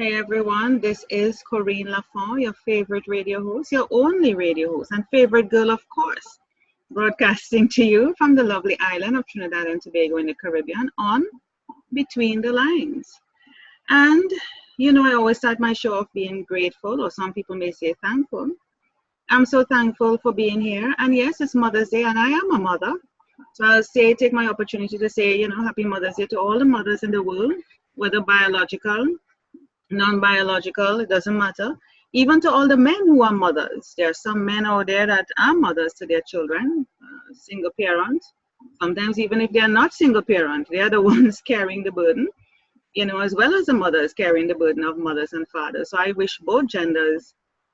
Hey everyone, this is Corinne Lafont, your favorite radio host, your only radio host, and favorite girl, of course, broadcasting to you from the lovely island of Trinidad and Tobago in the Caribbean on Between the Lines. And I always start my show off being grateful, or some people may say thankful. I'm so thankful for being here. And yes, it's Mother's Day, and I am a mother. So I'll take my opportunity to say, Happy Mother's Day to all the mothers in the world, whether biological, non-biological, it doesn't matter. Even to all the men who are mothers. There are some men out there that are mothers to their children, single parent. Sometimes even if they are not single parent, they are the ones carrying the burden, as well as the mothers carrying the burden of mothers and fathers. So I wish both genders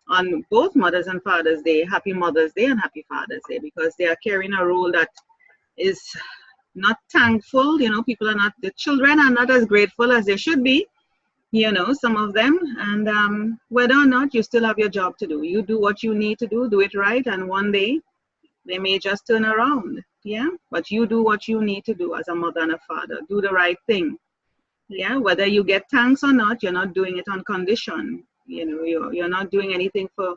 on both Mothers and Father's Day, Happy Mother's Day and Happy Father's Day, because they are carrying a role that is not thankful. People are not, the children are not as grateful as they should be. Some of them, and whether or not you still have your job to do, you do what you need to do it right, and one day they may just turn around, but you do what you need to do as a mother and a father. Do the right thing, whether you get thanks or not. You're not doing it on condition. You're not doing anything for,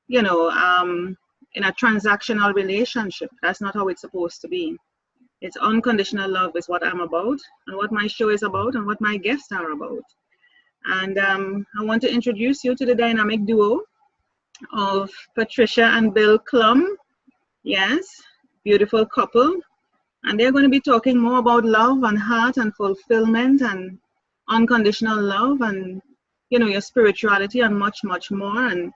in a transactional relationship. That's not how it's supposed to be. It's unconditional love is what I'm about, and what my show is about, and what my guests are about. And I want to introduce you to the dynamic duo of Patricia and Bill Clum. Yes, beautiful couple. And they're going to be talking more about love and heart and fulfillment and unconditional love and, your spirituality and much, much more. And,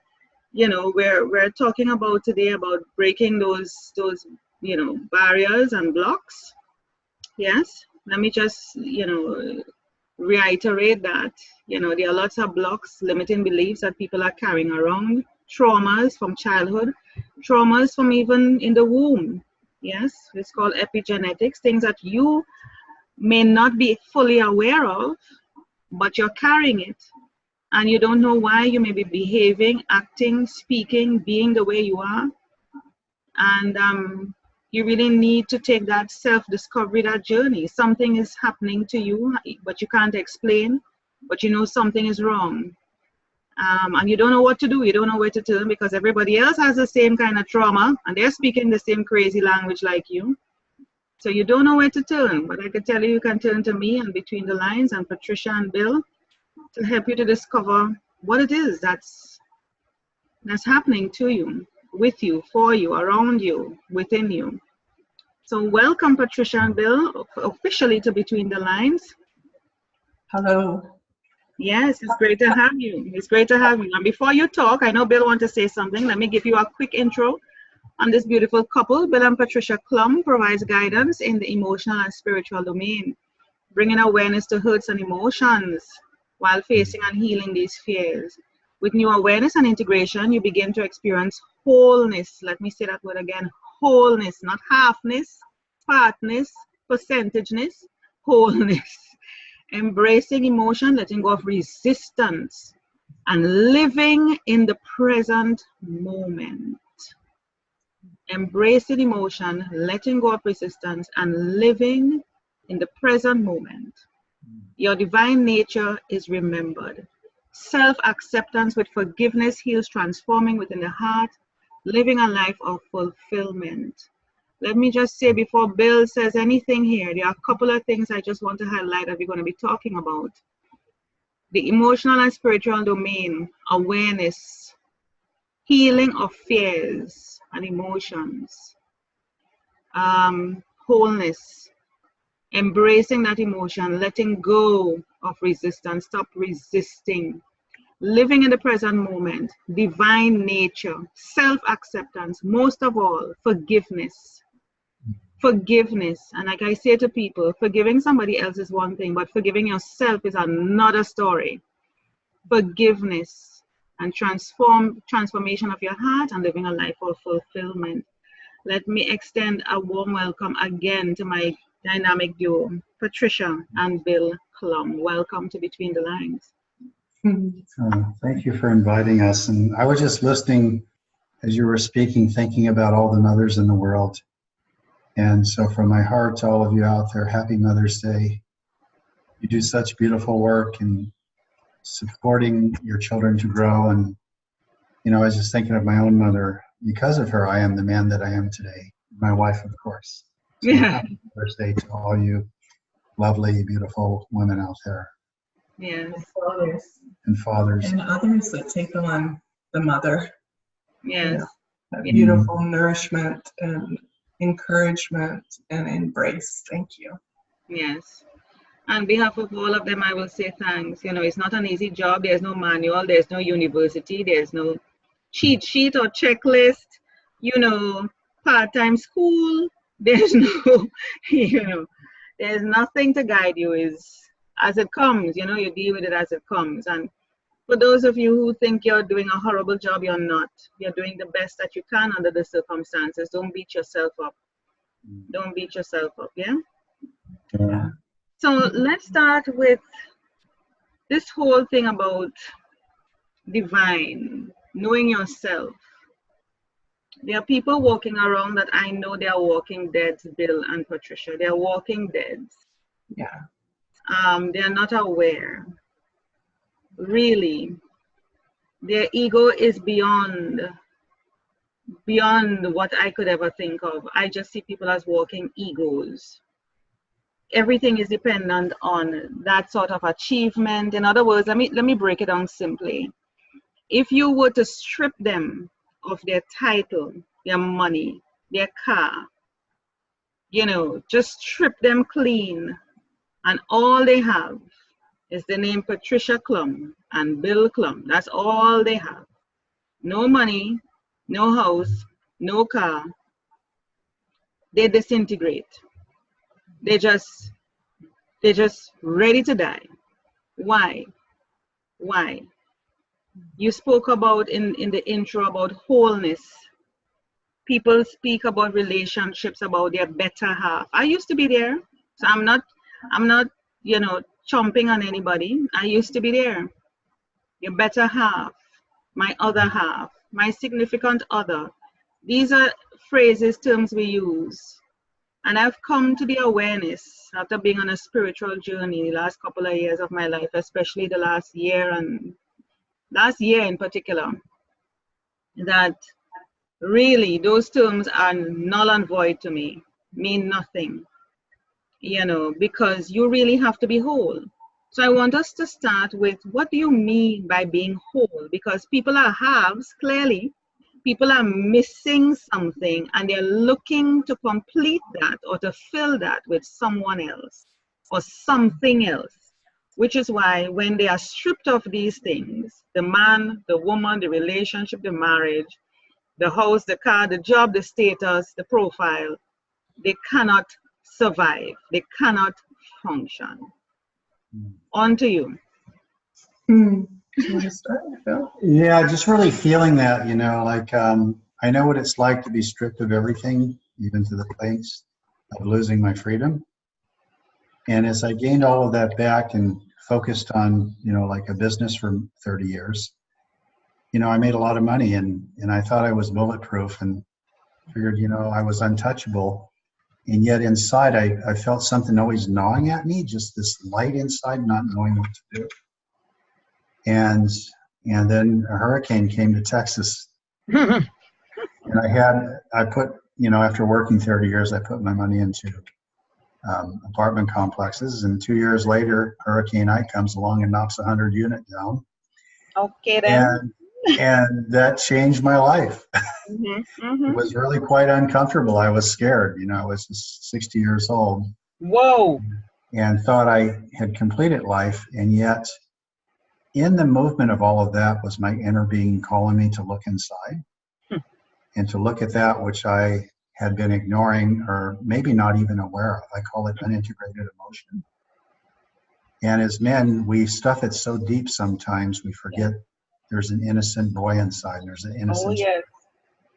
we're talking about today about breaking those barriers and blocks. Yes, let me just, reiterate that, there are lots of blocks, limiting beliefs that people are carrying around, traumas from childhood, traumas from even in the womb. Yes, it's called epigenetics, things that you may not be fully aware of, but you're carrying it. And you don't know why you may be behaving, acting, speaking, being the way you are. And you really need to take that self-discovery, that journey. Something is happening to you, but you can't explain, but something is wrong. And you don't know what to do. You don't know where to turn, because everybody else has the same kind of trauma, and they're speaking the same crazy language like you. So you don't know where to turn, but I can tell you can turn to me and Between the Lines and Patricia and Bill to help you to discover what it is that's happening to you, with you, for you, around you, within you. So welcome, Patricia and Bill, officially to Between the Lines. Hello. Yes, it's great to have you. It's great to have you. And before you talk, I know Bill wants to say something. Let me give you a quick intro on this beautiful couple. Bill and Patricia Clum provides guidance in the emotional and spiritual domain, bringing awareness to hurts and emotions while facing and healing these fears. With new awareness and integration, you begin to experience wholeness. Let me say that word again, wholeness, not halfness, partness, percentageness, wholeness. Embracing emotion, letting go of resistance, and living in the present moment. Embracing emotion, letting go of resistance, and living in the present moment. Your divine nature is remembered. Self-acceptance with forgiveness heals, transforming within the heart, living a life of fulfillment. Let me just say before Bill says anything here, there are a couple of things I just want to highlight that we're going to be talking about. The emotional and spiritual domain, awareness, healing of fears and emotions, wholeness, embracing that emotion, letting go of resistance, stop resisting, living in the present moment, divine nature, self-acceptance, most of all, forgiveness. Forgiveness. And like I say to people, forgiving somebody else is one thing, but forgiving yourself is another story. Forgiveness and transformation of your heart and living a life of fulfillment. Let me extend a warm welcome again to my dynamic duo, Patricia and Bill Clum. Welcome to Between the Lines. Thank you for inviting us. And I was just listening as you were speaking, thinking about all the mothers in the world. And so from my heart to all of you out there, happy Mother's Day. You do such beautiful work and supporting your children to grow. And, you know, I was just thinking of my own mother. Because of her, I am the man that I am today. My wife, of course. So Yeah. happy Mother's Day to all you lovely, beautiful women out there. Yes. And fathers. And others that take on the mother. Yes. You know, that beautiful nourishment and encouragement and embrace. Thank you. Yes. On behalf of all of them, I will say thanks. You know, it's not an easy job. There's no manual. There's no university. There's no cheat sheet or checklist. You know, part-time school. There's no, you know, there's nothing to guide you. Is as it comes. You know, you deal with it as it comes. And for those of you who think you're doing a horrible job, you're not. You're doing the best that you can under the circumstances. Don't beat yourself up. Don't beat yourself up. Yeah. Yeah. So let's start with this whole thing about divine, knowing yourself. There are people walking around that I know they are walking dead, Bill and Patricia. They are walking dead. Yeah. They are not aware. Really, their ego is beyond what I could ever think of. I just see people as walking egos. Everything is dependent on that sort of achievement. In other words, let me break it down simply. If you were to strip them of their title, their money, their car, you know, just strip them clean, and all they have is the name Patricia Clum and Bill Clum. That's all they have. No money, no house, no car. They disintegrate. They're just ready to die. Why? Why? You spoke about in the intro about wholeness. People speak about relationships, about their better half. I used to be there, so I'm not, you know, chomping on anybody. I used to be there. Your better half, my other half, my significant other. These are phrases, terms we use. And I've come to the awareness after being on a spiritual journey the last couple of years of my life, especially the last year in particular, that really those terms are null and void to me, mean nothing, you know, because you really have to be whole. So I want us to start with, what do you mean by being whole? Because people are halves, clearly. People are missing something and they're looking to complete that or to fill that with someone else or something else, which is why when they are stripped of these things, the man, the woman, the relationship, the marriage, the house, the car, the job, the status, the profile, they cannot survive. They cannot function. On to you. Yeah, just really feeling that, you know, like I know what it's like to be stripped of everything, even to the place of losing my freedom. And as I gained all of that back and focused on, you know, like a business for 30 years, you know, I made a lot of money and I thought I was bulletproof and figured, you know, I was untouchable. And yet inside, I felt something always gnawing at me, just this light inside, not knowing what to do. And then a hurricane came to Texas. And I put, you know, after working 30 years, I put my money into apartment complexes. And 2 years later, Hurricane Ike comes along and knocks 100 unit down. Okay, then. And that changed my life. It was really quite uncomfortable. I was scared. You know, I was just 60 years old. Whoa. And thought I had completed life. And yet, in the movement of all of that was my inner being calling me to look inside and to look at that which I had been ignoring or maybe not even aware of. I call it unintegrated emotion. And as men, we stuff it so deep sometimes we forget there's an innocent boy inside. There's an innocent. Oh, yes.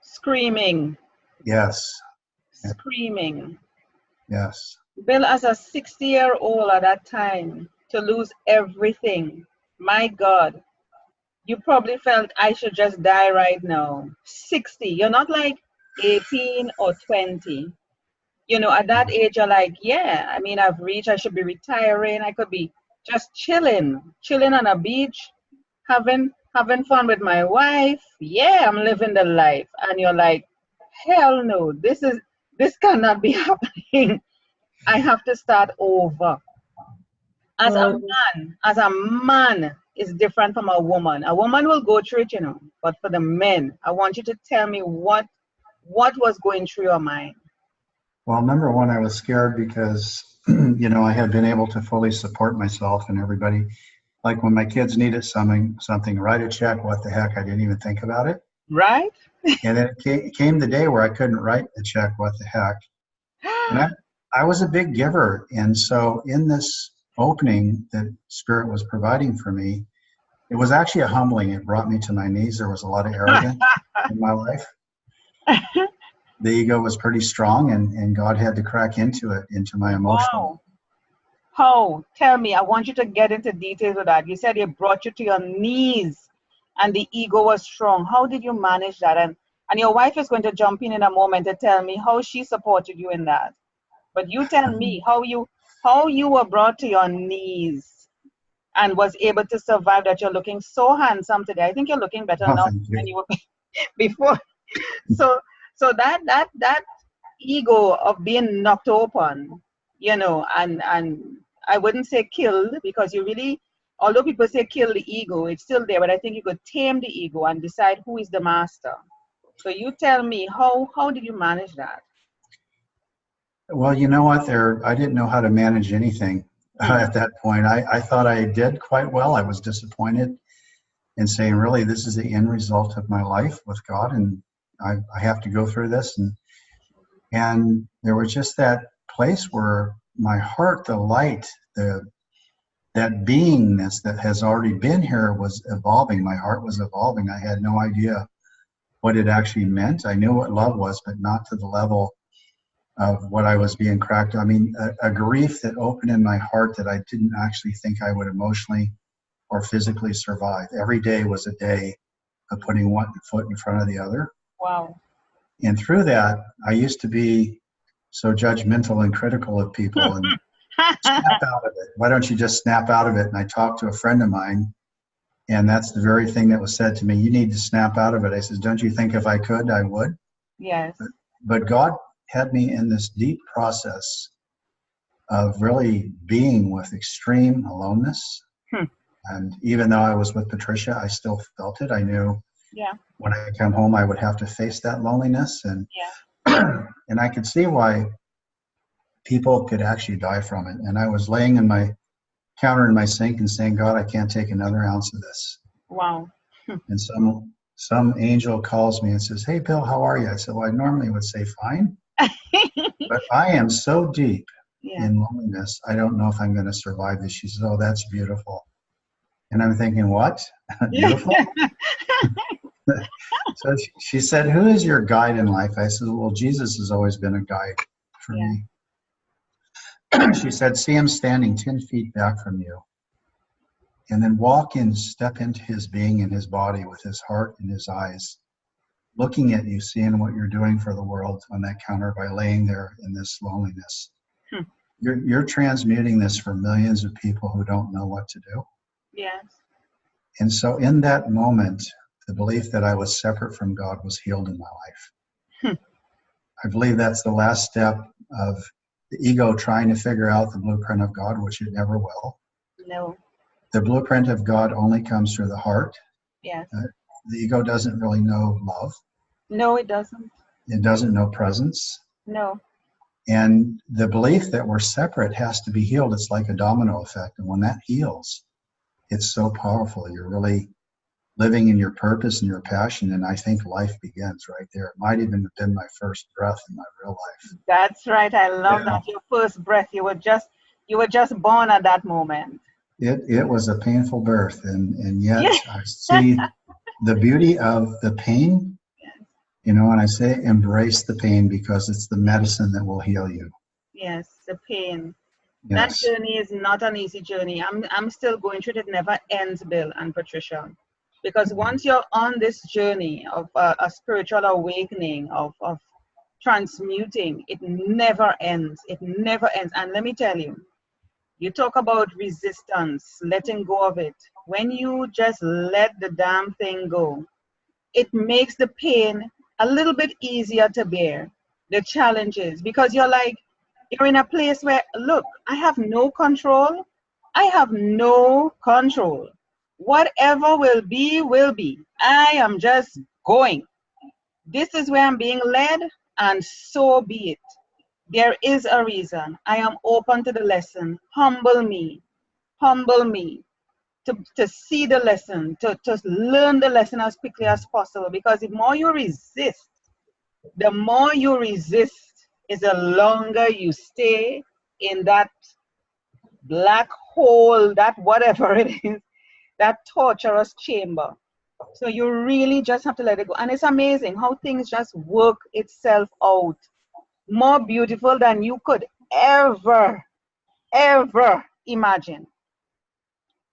Screaming. Yes. Screaming. Yes. Bill, as a 60-year-old at that time, to lose everything, my God, you probably felt I should just die right now. 60. You're not like 18 or 20. You know, at that age, you're like, yeah, I mean, I should be retiring. I could be just chilling on a beach, having fun with my wife. Yeah, I'm living the life. And you're like, hell no, this cannot be happening. I have to start over. Well, As a man is different from a woman. A woman will go through it, But for the men, I want you to tell me what was going through your mind. Well, number one, I was scared because, I had been able to fully support myself and everybody. Like when my kids needed something, write a check, what the heck, I didn't even think about it. Right? And then it came the day where I couldn't write a check, what the heck. And I was a big giver. And so in this opening that Spirit was providing for me, it was actually a humbling. It brought me to my knees. There was a lot of arrogance in my life. The ego was pretty strong, and God had to crack into it, into my emotional. Wow. How? Tell me. I want you to get into details of that. You said it brought you to your knees and the ego was strong. How did you manage that? And your wife is going to jump in a moment to tell me how she supported you in that. But you tell me how you were brought to your knees and was able to survive that. You're looking so handsome today. I think you're looking better now than you were before. So that ego of being knocked open, and I wouldn't say killed, because you really, although people say kill the ego, it's still there, but I think you could tame the ego and decide who is the master. So you tell me, how did you manage that? Well, you know what? I didn't know how to manage anything at that point. I thought I did quite well. I was disappointed in saying, really, this is the end result of my life with God, and I have to go through this. And there was just that place where my heart, the light, that beingness that has already been here was evolving. My heart was evolving. I had no idea what it actually meant. I knew what love was, but not to the level of what I was being cracked. I mean, a grief that opened in my heart that I didn't actually think I would emotionally or physically survive. Every day was a day of putting one foot in front of the other. Wow. And through that, I used to be so judgmental and critical of people and snap out of it. Why don't you just snap out of it? And I talked to a friend of mine, and that's the very thing that was said to me. You need to snap out of it. I says, don't you think if I could, I would? Yes. But God had me in this deep process of really being with extreme aloneness. And even though I was with Patricia, I still felt it. I knew when I come home, I would have to face that loneliness. And and I could see why people could actually die from it. And I was laying in my counter in my sink and saying, God, I can't take another ounce of this. Wow. And some angel calls me and says, hey, Bill, how are you? I said, well, I normally would say fine, but I am so deep in loneliness, I don't know if I'm going to survive this. She says, oh, that's beautiful. And I'm thinking, what? Beautiful? So she said, who is your guide in life? I said, well, Jesus has always been a guide for me. She said, see him standing 10 feet back from you. And then step into his being and his body with his heart and his eyes, looking at you, seeing what you're doing for the world on that counter by laying there in this loneliness. You're transmuting this for millions of people who don't know what to do. Yes. And so in that moment, the belief that I was separate from God was healed in my life. I believe that's the last step of the ego trying to figure out the blueprint of God, which it never will. No. The blueprint of God only comes through the heart. Yes. The ego doesn't really know love. No, it doesn't. It doesn't know presence. No. And the belief that we're separate has to be healed. It's like a domino effect. And when that heals, it's so powerful. You're really living in your purpose and your passion. And I think life begins right there. It might even have been my first breath in my real life. That's right. I love that. Your first breath. You were just born at that moment. It was a painful birth. And yet I see the beauty of the pain. And I say embrace the pain because it's the medicine that will heal you. Yes, the pain. Yes. That journey is not an easy journey. I'm still going through it. It never ends, Bill and Patricia. Because once you're on this journey of a spiritual awakening, of transmuting, it never ends. It never ends. And let me tell you, You talk about resistance, letting go of it. When you just let the damn thing go, it makes the pain a little bit easier to bear, the challenges, because you're in a place where, look, I have no control. I have no control. Whatever will be, will be. I am just going. This is where I'm being led, and so be it. There is a reason. I am open to the lesson. Humble me to see the lesson, to learn the lesson as quickly as possible. Because the more you resist, is the longer you stay in that black hole, that whatever it is, that torturous chamber. So you really just have to let it go. And it's amazing how things just work itself out. More beautiful than you could ever imagine.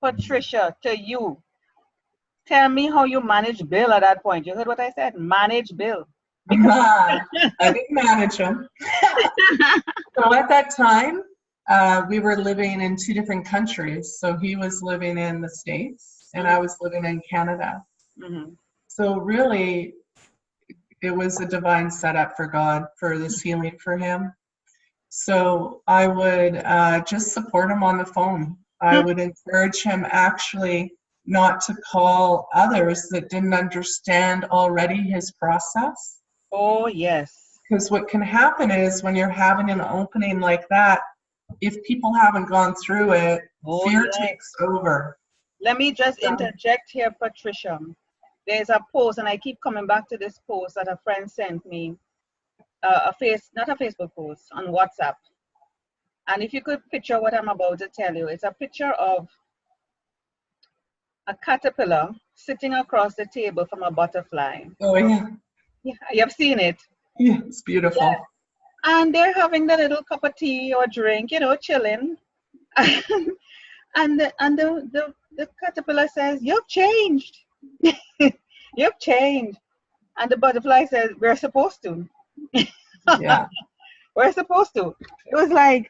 Patricia, to you, tell me how you managed Bill at that point. You heard what I said? Manage Bill. I didn't manage him. So at that time, we were living in 2 different countries. So he was living in the States and I was living in Canada. Mm-hmm. So really, it was a divine setup for God for this healing for him. So I would just support him on the phone. I would encourage him actually not to call others that didn't understand already his process. Oh, yes. Because what can happen is when you're having an opening like that, if people haven't gone through it, fear takes over. Let me just interject here, Patricia. There's a post, and I keep coming back to this post that a friend sent me, not a Facebook post, on WhatsApp. And if you could picture what I'm about to tell you, it's a picture of a caterpillar sitting across the table from a butterfly. Oh, yeah. Yeah, you have seen it. Yeah, it's beautiful. Yeah. And they're having the little cup of tea or drink, chilling. And the caterpillar says, "You've changed." You've changed. And the butterfly says, "We're supposed to." Yeah. We're supposed to. It was like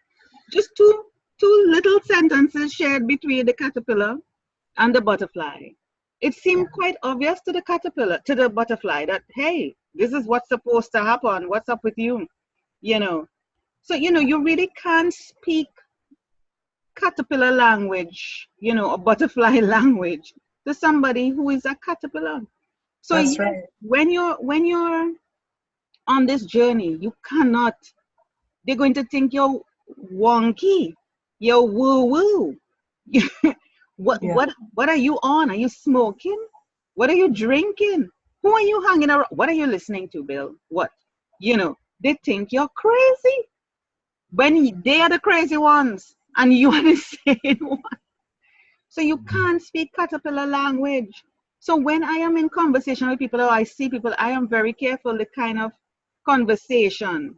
just two little sentences shared between the caterpillar and the butterfly. It seemed quite obvious to the butterfly that, hey, this is what's supposed to happen. What's up with you? So, you really can't speak caterpillar language, or butterfly language to somebody who is a caterpillar. So That's right. when you're on this journey, you cannot, they're going to think you're wonky, you're woo-woo. What are you on? Are you smoking? What are you drinking? Who are you hanging around? What are you listening to, Bill? What? They think you're crazy. When they are the crazy ones and you are the sane one. So you can't speak caterpillar language. So when I am in conversation with people or I see people, I am very careful the kind of conversation,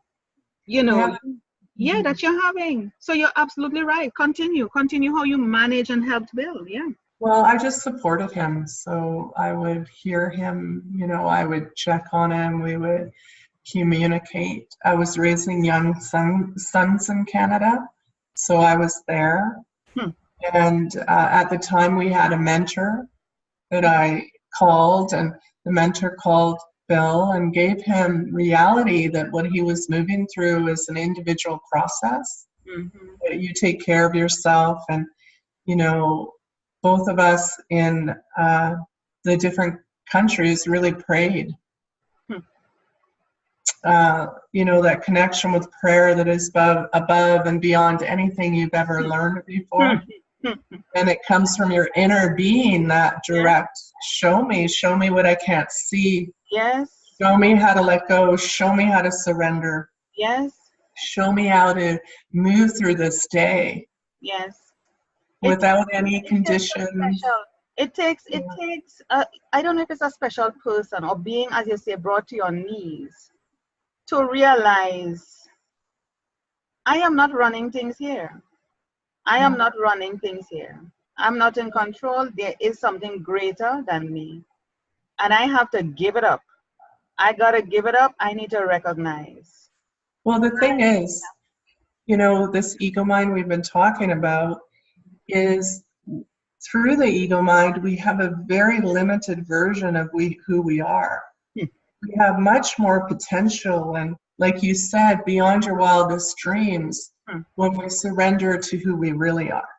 that you're having. So you're absolutely right. Continue how you manage and helped Bill. Yeah. Well, I just supported him. So I would hear him, I would check on him. We would communicate. I was raising young sons in Canada. So I was there. And at the time we had a mentor that I called, and the mentor called Bill and gave him reality that what he was moving through is an individual process. That you take care of yourself, and both of us in the different countries really prayed. That connection with prayer that is above and beyond anything you've ever learned before. And it comes from your inner being, that direct, show me what I can't see. Yes. Show me how to let go. Show me how to surrender. Yes. Show me how to move through this day. Yes. Without any conditions. It takes, I don't know if it's a special person or being, as you say, brought to your knees to realize I am not running things here. I'm not in control. There is something greater than me. And I have to give it up. I got to give it up. I need to recognize. Well, the thing is, you know, this ego mind we've been talking about is through the ego mind, we have a very limited version of who we are. We have much more potential, and like you said, beyond your wildest dreams, when we surrender to who we really are.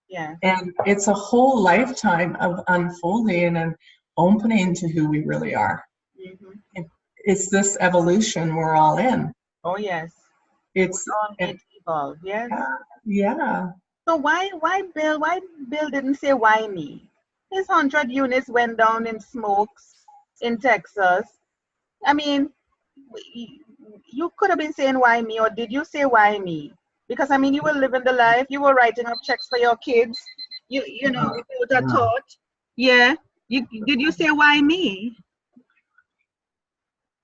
Yeah. And it's a whole lifetime of unfolding and opening to who we really are. Mm-hmm. It's this evolution we're all in. Oh yes. It's on it evolve. Yes. yeah. So why Bill didn't say why me? His 100 units went down in smokes in Texas. I mean, you could have been saying why me, or did you say why me? Because I mean, you were living the life. You were writing up checks for your kids. You know, without a thought. Yeah. Did you say why me?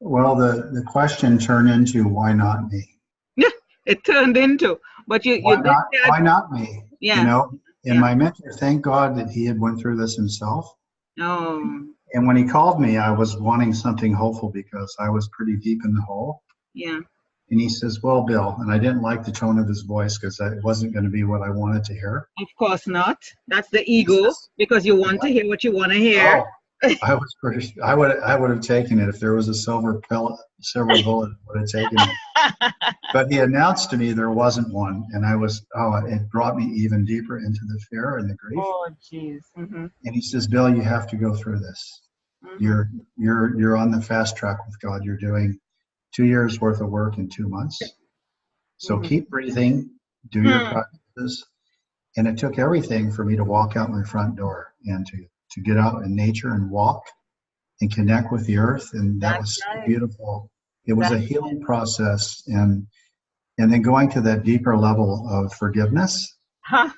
Well, the question turned into why not me? It turned into, but you Why did not? say, Why not me? yeah. You know, and Yeah. my mentor, thank God that he had went through this himself. Oh. And when he called me, I was wanting something hopeful because I was pretty deep in the hole. Yeah. And he says, well, Bill, and I didn't like the tone of his voice because it wasn't going to be what I wanted to hear. Of course not. That's the ego, because you want to hear what you want to hear. Oh, I would have taken it if there was a silver bullet, I would have taken it. But he announced to me there wasn't one, and it brought me even deeper into the fear and the grief. Oh, jeez. Mm-hmm. And he says, Bill, you have to go through this. Mm-hmm. You're on the fast track with God. You're doing 2 years worth of work in 2 months. So keep breathing, do your practices. And it took everything for me to walk out my front door and to get out in nature and walk and connect with the earth. And that was so beautiful. It was a healing process. And then going to that deeper level of forgiveness. Huh.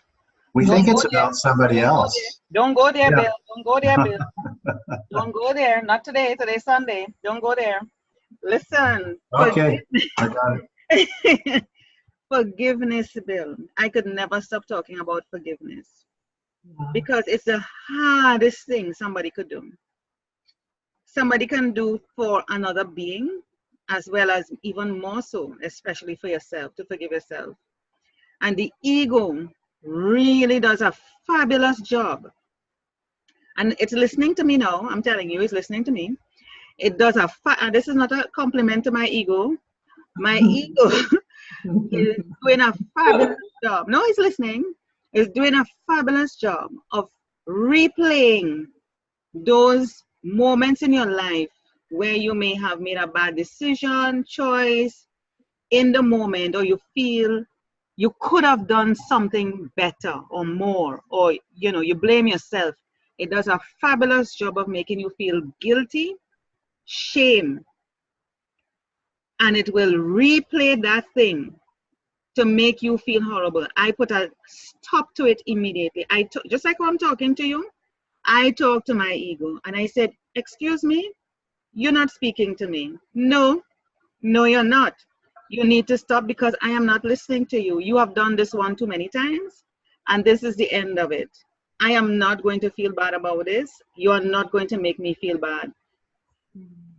We think it's about somebody else. Don't go there, Bill. Don't go there, Bill. Don't go there. Not today. Today's Sunday. Don't go there. Listen. Okay, I got it. Forgiveness, Bill. I could never stop talking about forgiveness because it's the hardest thing somebody could do. Somebody can do for another being, as well as even more so, especially for yourself, to forgive yourself. And the ego really does a fabulous job. And it's listening to me now. I'm telling you, it's listening to me. It does and this is not a compliment to my ego. My ego is doing a fabulous job. No, it's listening. It's doing a fabulous job of replaying those moments in your life where you may have made a bad decision, choice in the moment, or you feel you could have done something better or more, or you blame yourself. It does a fabulous job of making you feel guilty, shame, and it will replay that thing to make you feel horrible. I put a stop to it immediately. Just like when I'm talking to you, I talked to my ego and I said, excuse me, you're not speaking to me. No, you're not. You need to stop because I am not listening to you. You have done this one too many times and this is the end of it. I am not going to feel bad about this. You are not going to make me feel bad.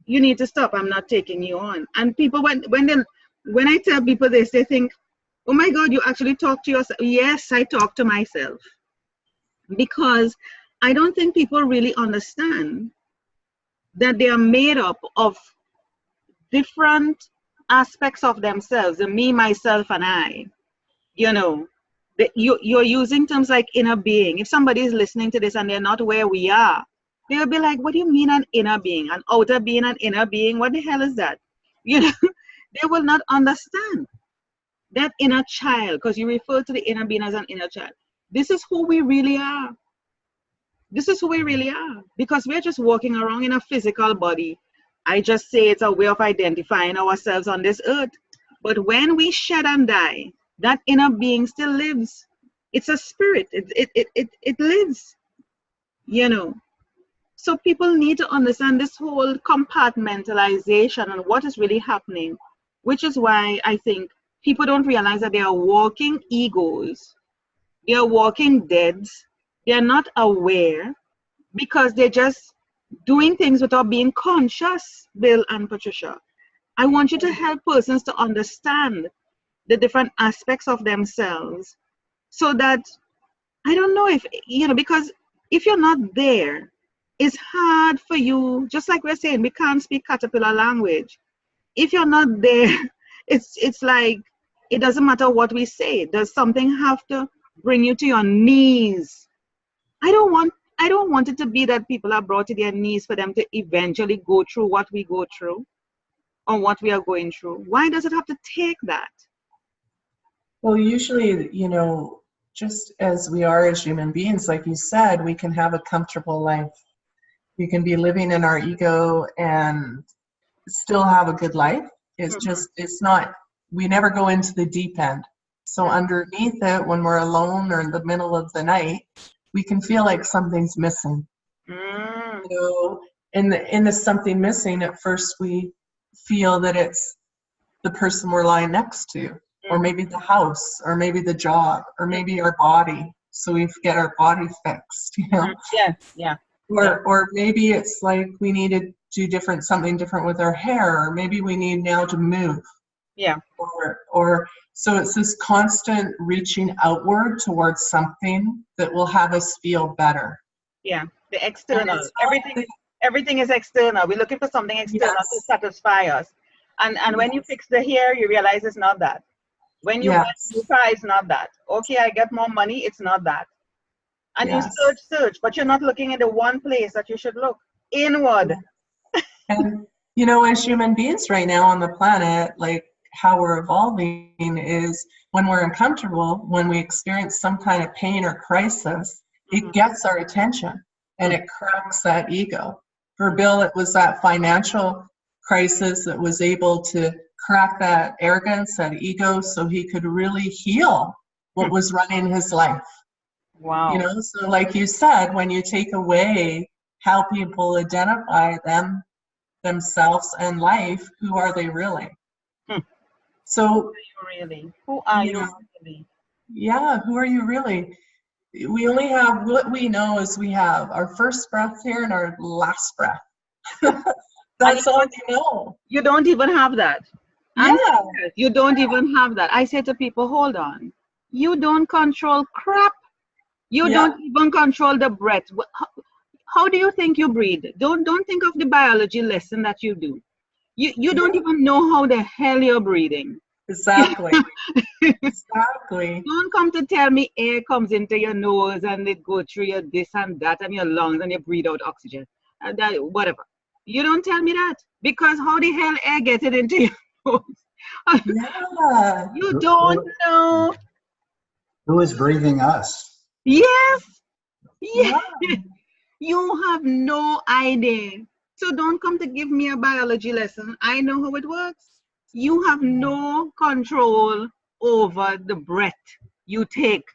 You need to stop. I'm not taking you on. And people, when I tell people this, they think, oh my God, you actually talk to yourself. Yes, I talk to myself. Because I don't think people really understand that they are made up of different aspects of themselves, the me, myself, and I. You're using terms like inner being. If somebody is listening to this and they're not where we are, they'll be like, what do you mean an inner being? An outer being, an inner being? What the hell is that? They will not understand that inner child, because you refer to the inner being as an inner child. This is who we really are. This is who we really are, because we're just walking around in a physical body. I just say it's a way of identifying ourselves on this earth. But when we shed and die, that inner being still lives. It's a spirit. It lives. So people need to understand this whole compartmentalization and what is really happening, which is why I think people don't realize that they are walking egos. They are walking deads. They are not aware because they're just doing things without being conscious, Bill and Patricia. I want you to help persons to understand the different aspects of themselves, so that, I don't know if, because if you're not there, it's hard for you, just like we're saying, we can't speak caterpillar language. If you're not there, it's like, it doesn't matter what we say. Does something have to bring you to your knees? I don't want it to be that people are brought to their knees for them to eventually go through what we go through or what we are going through. Why does it have to take that? Well, usually, just as we are as human beings, like you said, we can have a comfortable life. We can be living in our ego and still have a good life. It's just, it's not, we never go into the deep end. So underneath it, when we're alone or in the middle of the night, we can feel like something's missing. In the something missing, at first we feel that it's the person we're lying next to, or maybe the house, or maybe the job, or maybe our body. So we get our body fixed, Yeah. Or maybe it's like we need to do something different with our hair, or maybe we need now to move. Yeah. Or so it's this constant reaching outward towards something that will have us feel better. Yeah. The external. Everything is external. We're looking for something external to satisfy us. And when you fix the hair, you realize it's not that. When you buy a new car, it's not that. Okay, I get more money, it's not that. And you search, but you're not looking at the one place that you should look, inward. And, as human beings right now on the planet, like how we're evolving is when we're uncomfortable, when we experience some kind of pain or crisis, it gets our attention and it cracks that ego. For Bill, it was that financial crisis that was able to crack that arrogance, that ego, so he could really heal what was running his life. Wow. So like you said, when you take away how people identify themselves and life, who are they really? So who are you really? Yeah, who are you really? We only have what we know is we have our first breath here and our last breath. That's all you know. You don't even have that. Yeah. You don't even have that. I say to people, hold on. You don't control crap. You don't even control the breath. How do you think you breathe? Don't think of the biology lesson that you do. You don't even know how the hell you're breathing. Exactly. Exactly. Don't come to tell me air comes into your nose and it goes through your this and that and your lungs and you breathe out oxygen. Whatever. You don't tell me that, because how the hell air gets it into your nose? Yeah. You don't know. Who is breathing us? Yes. You have no idea. So don't come to give me a biology lesson. I know how it works. You have no control over the breath you take,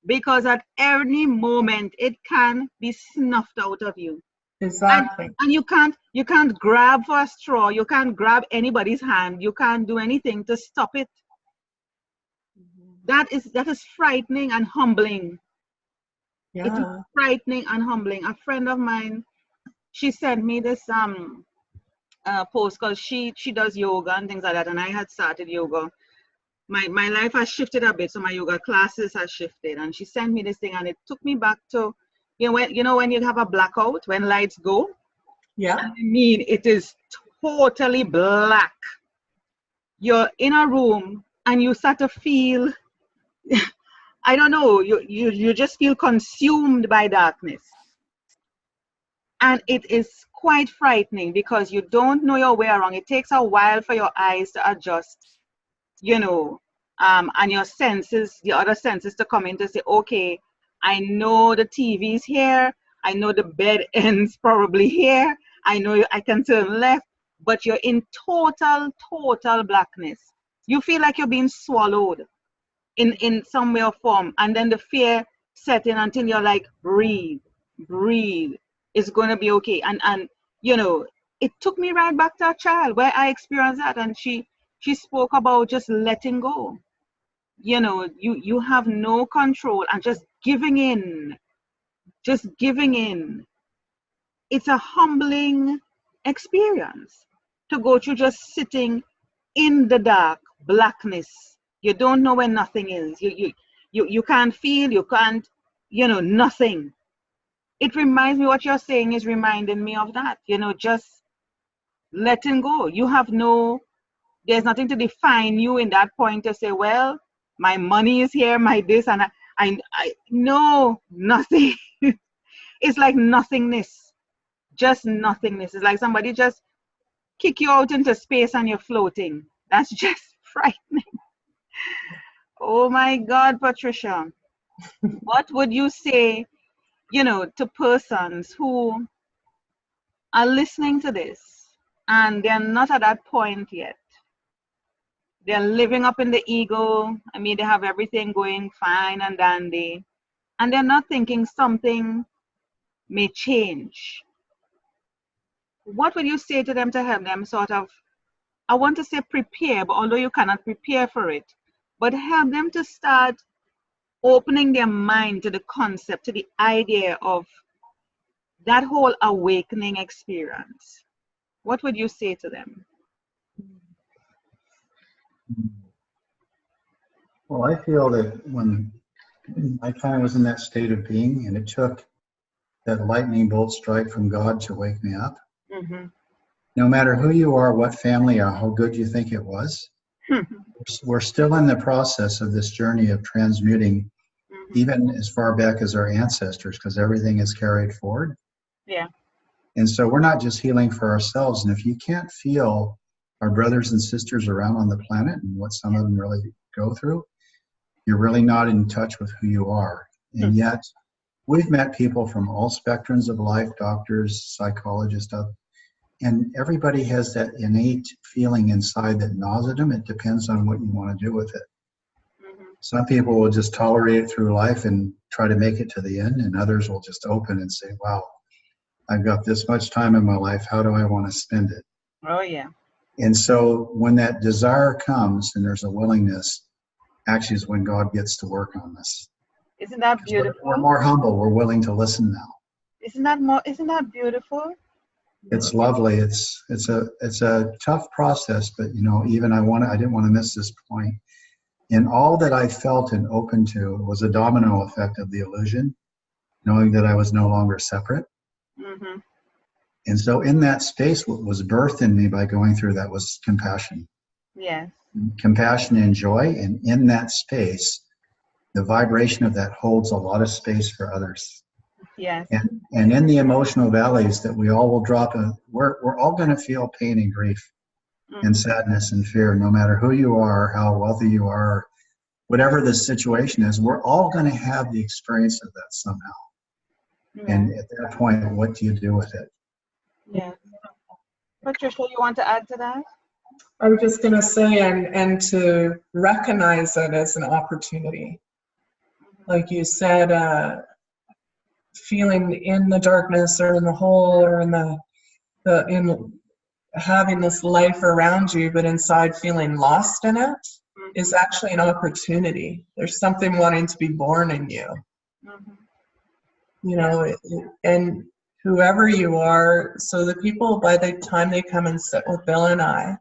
because at any moment it can be snuffed out of you. Exactly. And you can't grab for a straw. You can't grab anybody's hand. You can't do anything to stop it. That is frightening and humbling. Yeah. It is frightening and humbling. A friend of mine, she sent me this post, because she does yoga and things like that, and I had started yoga. My life has shifted a bit, so my yoga classes have shifted, and she sent me this thing, and it took me back to when you have a blackout, when lights go. Yeah. I mean, it is totally black. You're in a room and you start to feel I don't know, you just feel consumed by darkness. And it is quite frightening, because you don't know your way around. It takes a while for your eyes to adjust, and your senses, the other senses, to come in to say, okay, I know the TV's here. I know the bed ends probably here. I know I can turn left, but you're in total blackness. You feel like you're being swallowed in some way or form. And then the fear set in until you're like, breathe. It's going to be okay. And it took me right back to a child where I experienced that. And she spoke about just letting go. You have no control and just giving in. It's a humbling experience to go through, just sitting in the dark blackness You don't know where nothing is. You can't feel, you can't, nothing. It reminds me, what you're saying is reminding me of that, just letting go. There's nothing to define you in that point to say, well, my money is here, my this, and no, nothing. It's like nothingness, just nothingness. It's like somebody just kick you out into space and you're floating. That's just frightening. Oh my God, Patricia. What would you say, to persons who are listening to this and they're not at that point yet? They're living up in the ego. I mean, they have everything going fine and dandy, and they're not thinking something may change. What would you say to them to help them sort of, I want to say prepare, but although you cannot prepare for it, but help them to start opening their mind to the concept, to the idea of that whole awakening experience? What would you say to them? Well, I feel that when I kind of was in that state of being, and it took that lightning bolt strike from God to wake me up. Mm-hmm. No matter who you are, what family, or how good you think it was, we're still in the process of this journey of transmuting, even as far back as our ancestors, because everything is carried forward. Yeah. And so we're not just healing for ourselves. And if you can't feel our brothers and sisters around on the planet and what some of them really go through, you're really not in touch with who you are. And yet we've met people from all spectrums of life, doctors, psychologists, and everybody has that innate feeling inside that gnaws at them. It depends on what you want to do with it. Some people will just tolerate it through life and try to make it to the end, and others will just open and say, wow, I've got this much time in my life. How do I want to spend it? Oh, yeah. And so when that desire comes and there's a willingness, actually is when God gets to work on this. Isn't that beautiful? We're more humble. We're willing to listen now. Isn't that beautiful? It's lovely. It's a tough process, but even I didn't want to miss this point. And all that I felt and open to was a domino effect of the illusion, knowing that I was no longer separate. Mm-hmm. And so in that space, what was birthed in me by going through that was compassion. Yes. Compassion and joy. And in that space, the vibration of that holds a lot of space for others. Yes. And in the emotional valleys that we all will drop, we're all going to feel pain and grief and sadness and fear, no matter who you are, how wealthy you are, whatever the situation is, we're all going to have the experience of that somehow. Yeah. And at that point, what do you do with it? Yeah. Patricia, you want to add to that? I was just going to say, and to recognize it as an opportunity. Like you said, feeling in the darkness or in the hole or in having this life around you, but inside feeling lost in it is actually an opportunity. There's something wanting to be born in you. And whoever you are, so the people, by the time they come and sit with Bill and I,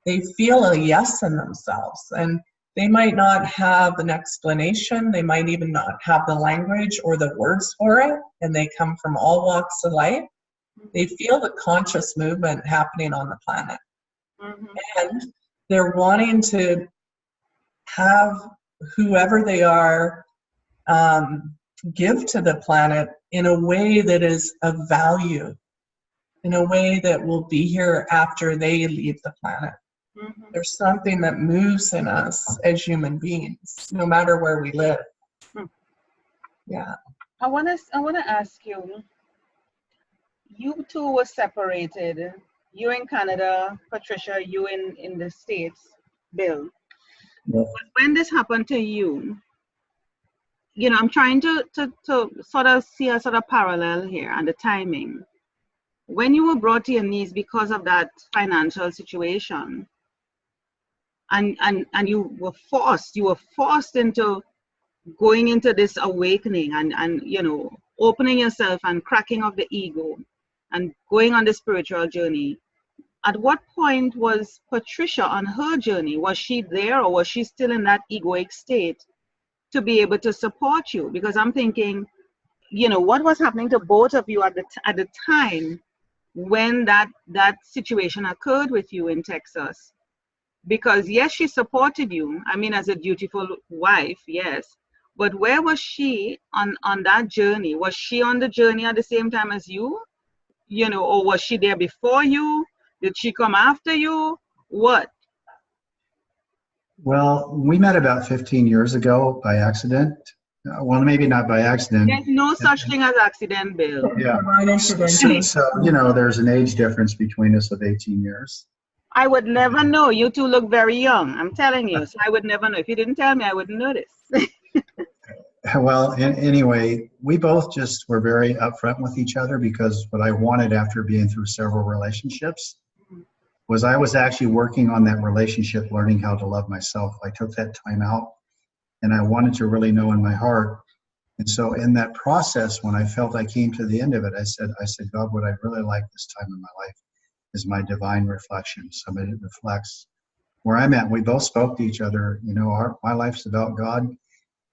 they feel a yes in themselves. And they might not have an explanation. They might even not have the language or the words for it. And they come from all walks of life. They feel the conscious movement happening on the planet. And they're wanting to have whoever they are give to the planet in a way that is of value, in a way that will be here after they leave the planet. There's something that moves in us as human beings, no matter where we live. Yeah. I want to ask you. You two were separated. You in Canada, Patricia. You in the States, Bill. Yeah. But when this happened to you, I'm trying to sort of see a sort of parallel here and the timing. When you were brought to your knees because of that financial situation, and you were forced into going into this awakening and opening yourself and cracking of the ego and going on the spiritual journey. at what point was Patricia on her journey? Was she there, or was she still in that egoic state to be able to support you? Because I'm thinking, what was happening to both of you at the time when that situation occurred with you in Texas? Because yes, she supported you, I mean, as a dutiful wife, yes, but where was she on that journey? Was she on the journey at the same time as you, or was she there before you? Did she come after you? What? Well, we met about 15 years ago by accident. Well, maybe not by accident. There's no such thing as accident, Bill. Yeah. So, there's an age difference between us of 18 years. I would never know. You two look very young. I'm telling you. So I would never know. If you didn't tell me, I wouldn't notice. Well, anyway, we both just were very upfront with each other, because what I wanted after being through several relationships was I was actually working on that relationship, learning how to love myself. I took that time out, and I wanted to really know in my heart. And so in that process, when I felt I came to the end of it, I said, God, what I really like this time in my life is my divine reflection. Somebody that reflects where I'm at. We both spoke to each other, my life's about God,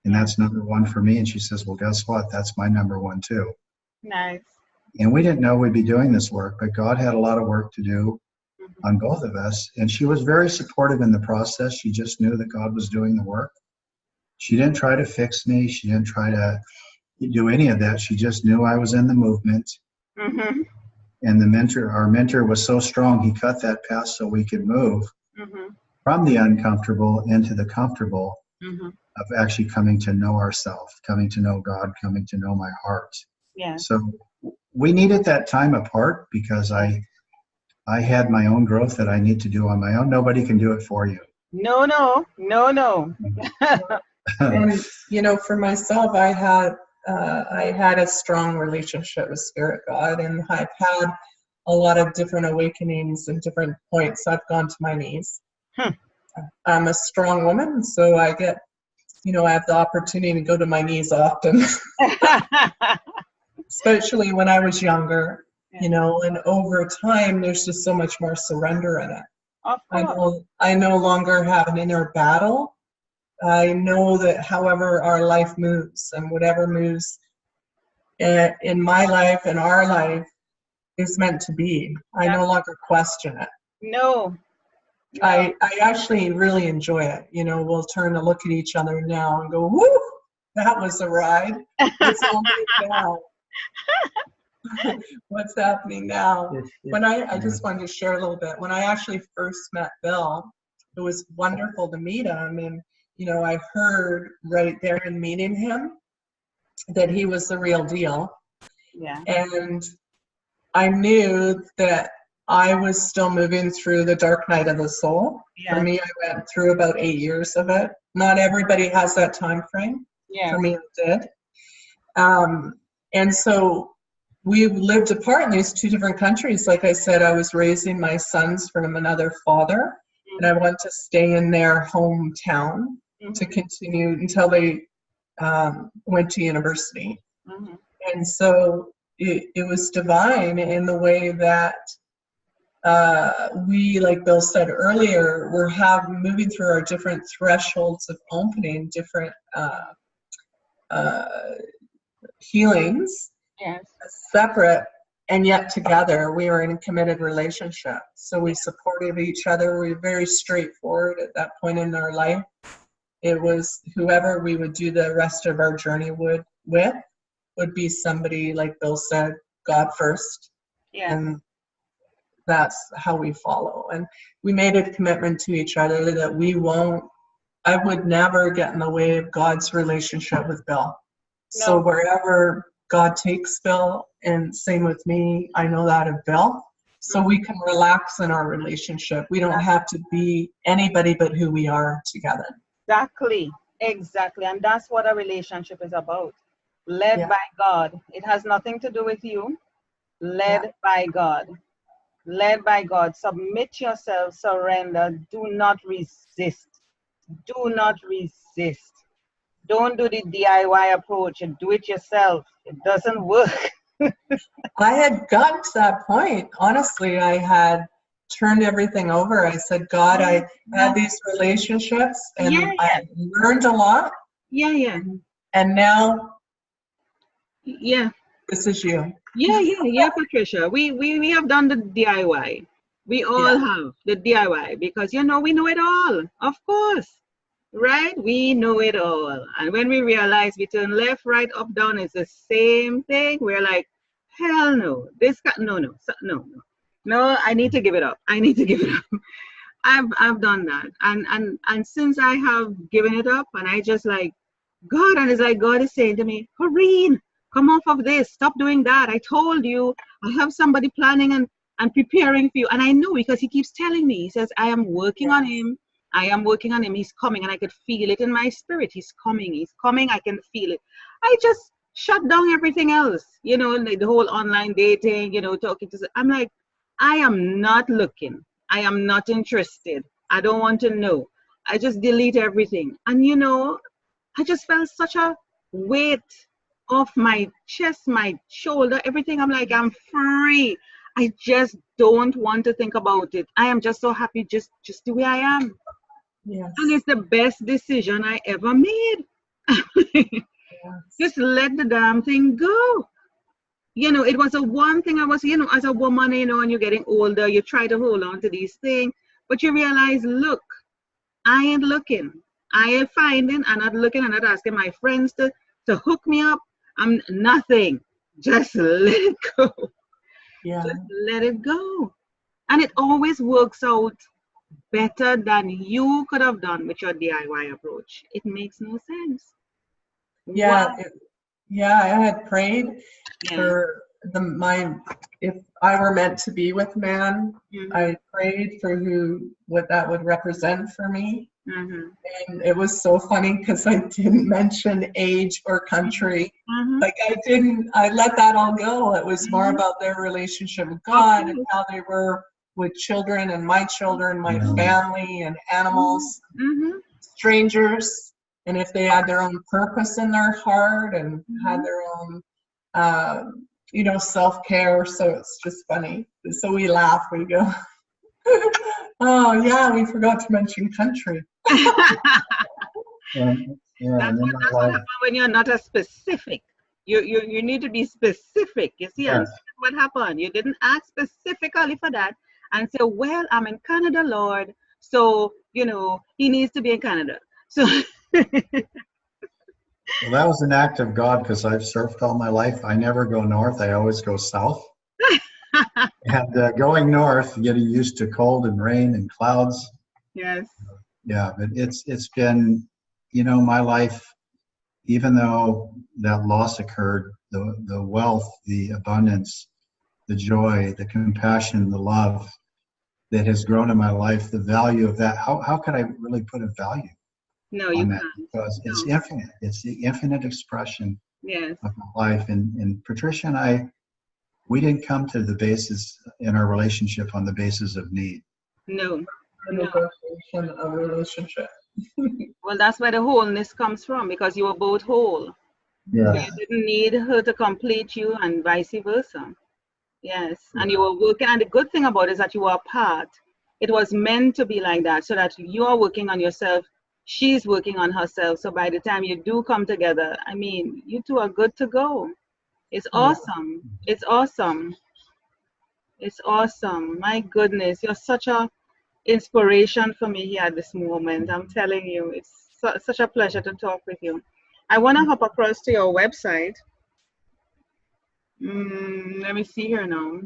and that's number one for me. And she says, well, guess what? That's my number one too. Nice. And we didn't know we'd be doing this work, but God had a lot of work to do on both of us. And she was very supportive in the process. She just knew that God was doing the work. She didn't try to fix me. She didn't try to do any of that. She just knew I was in the movement. Mm-hmm. And our mentor was so strong, he cut that path so we could move from the uncomfortable into the comfortable of actually coming to know ourselves, coming to know God, coming to know my heart. Yeah. So we needed that time apart, because I had my own growth that I need to do on my own. Nobody can do it for you. No. And for myself, I had a strong relationship with Spirit God, and I've had a lot of different awakenings and different points. I've gone to my knees. I'm a strong woman, so I get, I have the opportunity to go to my knees often, especially when I was younger, and over time, there's just so much more surrender in it. Of course. I no longer have an inner battle. I know that however our life moves, and whatever moves in my life and our life is meant to be. I no longer question it. No. I actually really enjoy it. We'll turn to look at each other now and go, whoo, that was a ride. What's happening now? What's happening now? I just wanted to share a little bit. When I actually first met Bill, it was wonderful to meet him. And, I heard right there in meeting him that he was the real deal. Yeah. And I knew that I was still moving through the dark night of the soul. Yeah. For me, I went through about 8 years of it. Not everybody has that time frame. Yeah. For me, it did. And so we lived apart in these two different countries. Like I said, I was raising my sons from another father, and I went to stay in their hometown to continue until they went to university. And so it was divine in the way that we, like Bill said earlier, we're moving through our different thresholds of opening, different healings, separate and yet together. We were in a committed relationship. So we supported each other. We were very straightforward at that point in our life. It was whoever we would do the rest of our journey with would be somebody, like Bill said, God first. Yeah. And that's how we follow. And we made a commitment to each other that I would never get in the way of God's relationship with Bill. No. So wherever God takes Bill, and same with me, I know that of Bill. So we can relax in our relationship. We don't have to be anybody but who we are together. Exactly. And that's what a relationship is about. Led by God. It has nothing to do with you. Led by God. Led by God. Submit yourself, surrender. Do not resist. Do not resist. Don't do the DIY approach and do it yourself. It doesn't work. I had gotten to that point. Honestly, I had turned everything over. I said, God, I had these relationships and Yeah, I learned a lot. yeah. And now Yeah. this is you. Yeah, Patricia. We have done the DIY. We all have the DIY because we know it all. Of course. Right? We know it all. And when we realize we turn left, right, up, down, it's the same thing. We're like, hell no. No, I need to give it up. I need to give it up. I've done that. And since I have given it up and I just like God, and it's like God is saying to me, Corrine, come off of this. Stop doing that. I told you I have somebody planning and preparing for you. And I know because he keeps telling me, he says, I am working on him. I am working on him. He's coming, and I could feel it in my spirit. He's coming. He's coming. I can feel it. I just shut down everything else, like the whole online dating, talking to. I'm like, I am not looking. I am not interested. I don't want to know. I just delete everything. And I just felt such a weight off my chest, my shoulder, everything. I'm like, I'm free. I just don't want to think about it. I am just so happy just the way I am. Yes. And it's the best decision I ever made. Just let the damn thing go. It was a one thing I was, as a woman, and you're getting older, you try to hold on to these things, but you realize, look, I ain't looking. I ain't finding. I'm not looking. I'm not asking my friends to hook me up. I'm nothing. Just let it go. Yeah. Just let it go. And it always works out better than you could have done with your DIY approach. It makes no sense. Yeah. I had prayed for if I were meant to be with man, I prayed for what that would represent for me. And it was so funny because I didn't mention age or country. Like I let that all go. It was more about their relationship with God and how they were with children and my family and animals, strangers, and if they had their own purpose in their heart and had their own self-care. So it's just funny. So we laugh, we go, oh yeah, we forgot to mention country. That's what happens when you're not as specific. You need to be specific. You see, and what happened? You didn't ask specifically for that and say, well, I'm in Canada, Lord, so he needs to be in Canada. So well, that was an act of God because I've surfed all my life. I never go north. I always go south. And going north, getting used to cold and rain and clouds. Yes. Yeah, but it's been, my life, even though that loss occurred, the wealth, the abundance, the joy, the compassion, the love that has grown in my life, the value of that. How could I really put a value? No, you can't. Because it's infinite. It's the infinite expression of my life. And Patricia and I, we didn't come to the basis in our relationship on the basis of need. No. Negotiation of a relationship. Well, that's where the wholeness comes from, because you were both whole. Yeah. So you didn't need her to complete you and vice versa. Yes. And you were working, and the good thing about it is that you were apart. It was meant to be like that, so that you are working on yourself. She's working on herself. So by the time you do come together, I mean, you two are good to go. It's awesome. It's awesome. It's awesome. My goodness, you're such a inspiration for me here at this moment. I'm telling you, it's such a pleasure to talk with you. I want to hop across to your website. Let me see here now.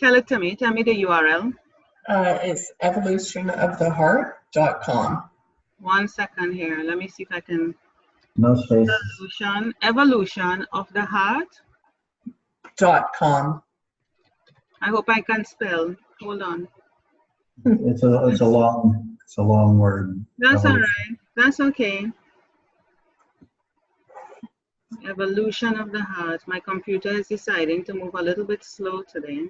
Tell it to me. Tell me the URL. It's evolutionoftheheart.com. 1 second here. Let me see if I can. No space. Evolution of the heart.com. I hope I can spell. Hold on. It's a long word. That's all right. That's okay. Evolution of the heart. My computer is deciding to move a little bit slow today.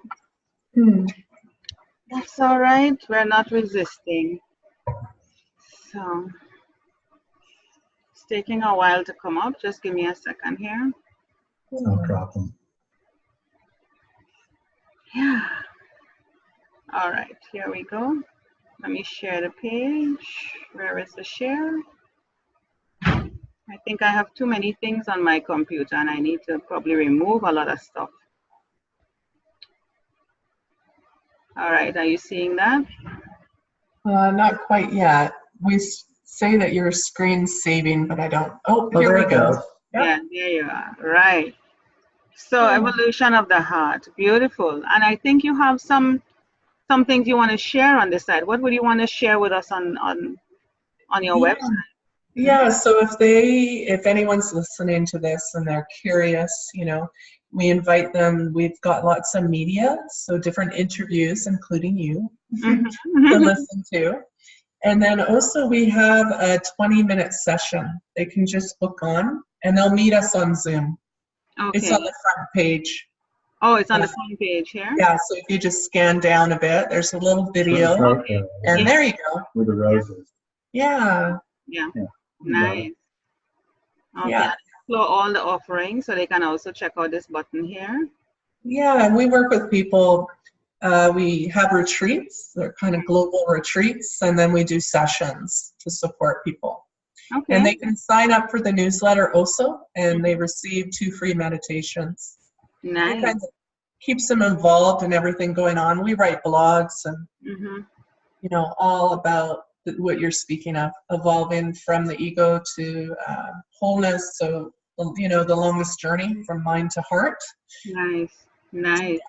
That's all right. We're not resisting. So it's taking a while to come up. Just give me a second here. No problem. Yeah. All right, here we go. Let me share the page. Where is the share? I think I have too many things on my computer and I need to probably remove a lot of stuff. All right, are you seeing that? Not quite yet. We say that your screen's saving, but I don't. Oh, here we go. Yep. Yeah, there you are. Right. So evolution of the heart, beautiful. And I think you have some things you want to share on this side. What would you want to share with us on your website? Yeah, so if anyone's listening to this and they're curious, we invite them. We've got lots of media, so different interviews, including you, to listen to. And then also we have a 20-minute session. They can just book on, and they'll meet us on Zoom. Okay. It's on the front page. Oh, it's on the front page here? Yeah, so if you just scan down a bit, there's a little video, and there you go. With the roses. Yeah. Yeah. Nice. Okay. Yeah. Explore all the offerings, so they can also check out this button here. Yeah, and we work with people. We have retreats. They're kind of global retreats, and then we do sessions to support people. Okay. And they can sign up for the newsletter also, and they receive 2 free meditations. Nice. It kind of keeps them involved in everything going on. We write blogs and, all about what you're speaking of, evolving from the ego to wholeness. So, the longest journey from mind to heart. Nice. Nice.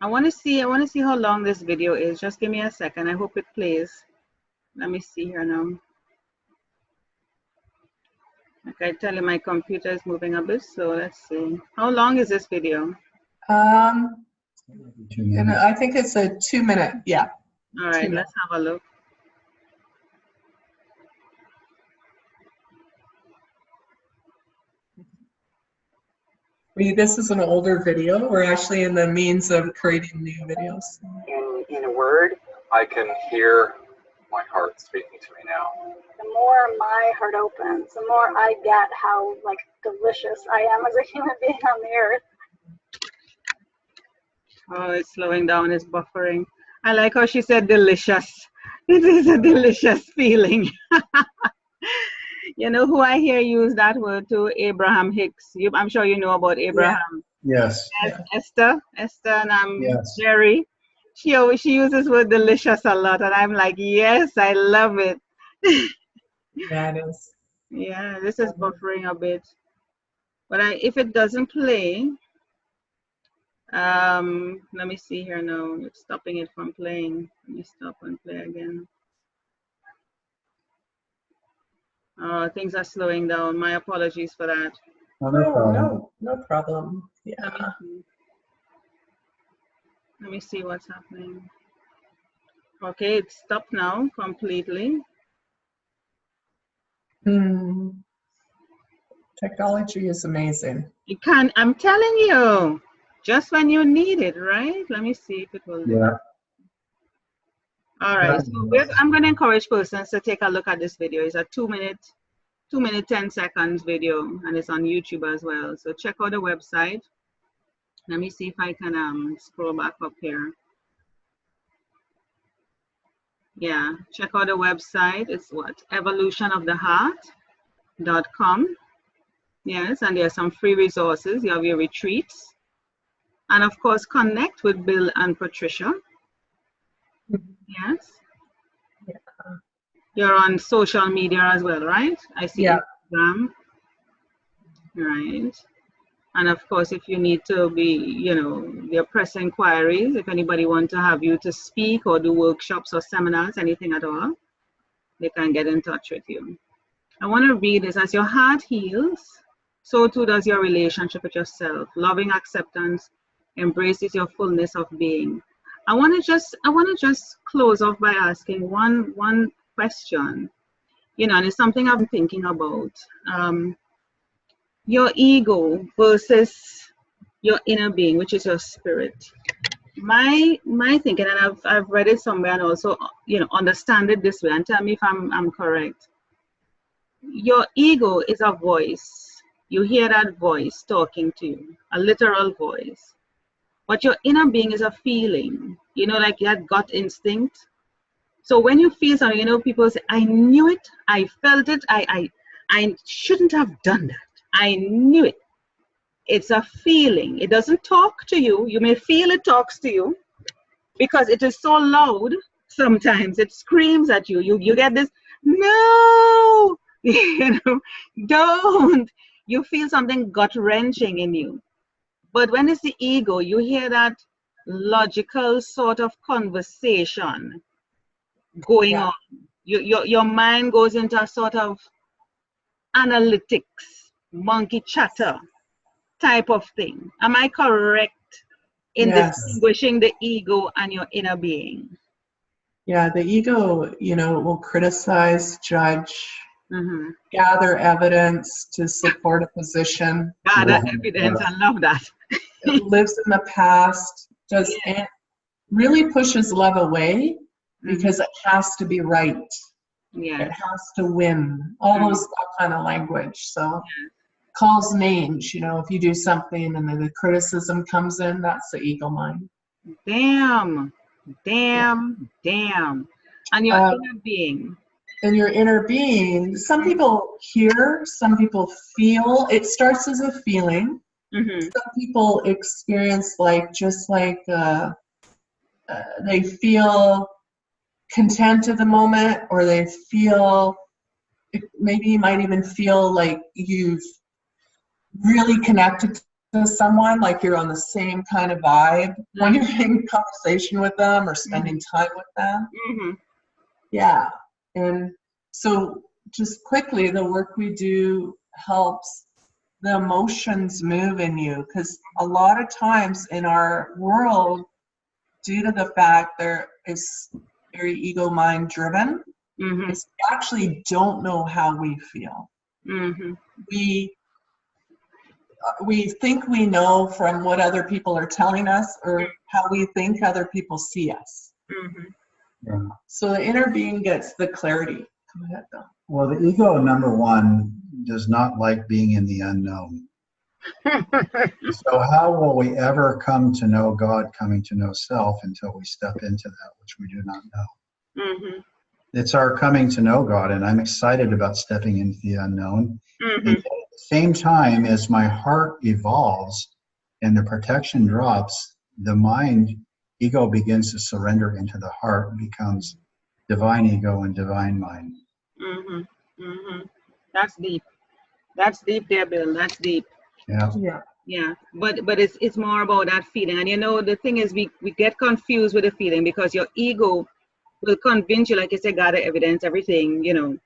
I want to see how long this video is. Just give me a second. I hope it plays. Let me see here now. Like I tell you, my computer is moving a bit, so let's see. How long is this video? And I think it's a 2-minute, yeah. All right, let's have a look. This is an older video. We're actually in the means of creating new videos. In a word, I can hear my heart speaking to me now. The more my heart opens, the more I get how delicious I am as a human being on the earth. Oh, it's slowing down, it's buffering. I like how she said delicious. It is a delicious feeling. You know who I hear use that word too? Abraham Hicks. I'm sure you know about Abraham. Yes. Esther and yes. Jerry. She uses word delicious a lot, and I'm like, yes, I love it. Yeah, it is. Yeah, this is buffering a bit. But if it doesn't play, let me see here now. It's stopping it from playing. Let me stop and play again. Things are slowing down. My apologies for that. No problem. Yeah. Let me see what's happening. Okay, it's stopped now completely. Technology is amazing. I'm telling you, just when you need it, right? Let me see if it will. Yeah. All right, so I'm going to encourage persons to take a look at this video. It's a 2 minute 10 seconds video, and it's on YouTube as well. So check out the website. Let me see if I can scroll back up here. Yeah, check out the website. It's what? evolutionoftheheart.com. Yes, and there are some free resources. You have your retreats. And of course, connect with Bill and Patricia. Yes. Yeah. You're on social media as well, right? I see Instagram. Right. And of course, if you need to be, there are press inquiries, if anybody wants to have you to speak or do workshops or seminars, anything at all, they can get in touch with you. I want to read this. As your heart heals, so too does your relationship with yourself. Loving acceptance embraces your fullness of being. I want to just close off by asking one question, and it's something I've been thinking about. Your ego versus your inner being, which is your spirit. My thinking, and I've read it somewhere and also understand it this way, and tell me if I'm correct. Your ego is a voice. You hear that voice talking to you, a literal voice. but your inner being is a feeling, you know, like that gut instinct. So when you feel something, you know, people say, I knew it, I felt it, I shouldn't have done that. I knew it. It's a feeling. It doesn't talk to you. You may feel it talks to you because it is so loud. Sometimes it screams at you. You get this, no, you know, don't. You feel something gut wrenching in you. But when it's the ego, you hear that logical sort of conversation going on. Your mind goes into a sort of analytics, monkey chatter type of thing. Am I correct in Yes. distinguishing the ego and your inner being? Yeah, the ego, you know, will criticize, judge, gather evidence to support a position. Gather evidence, I love that. It lives in the past, and really pushes love away because it has to be right. Yeah. It has to win. All that kind of language. So calls names, you know, if you do something and then the criticism comes in, that's the ego mind. Damn. And your inner being. And your inner being, some people hear, some people feel. It starts as a feeling. Some people experience they feel content at the moment, or they feel, maybe you might even feel like you've really connected to someone, like you're on the same kind of vibe when you're in conversation with them or spending time with them. Yeah. And so just quickly, the work we do helps the emotions move in you, because a lot of times in our world, due to the fact there is very ego mind driven, is we actually don't know how we feel. We think we know from what other people are telling us or how we think other people see us. So the inner being gets the clarity. Go ahead, Bill. Well, the ego, number one, does not like being in the unknown. So how will we ever come to know God, coming to know self, until we step into that which we do not know? It's our coming to know God, and I'm excited about stepping into the unknown. And at the same time, as my heart evolves and the protection drops, the mind, ego begins to surrender into the heart and becomes divine ego and divine mind. That's deep. That's deep there, Bill. That's deep. Yeah. But it's more about that feeling. And you know, the thing is, we get confused with the feeling, because your ego will convince you, like you say, gather evidence, everything, you know,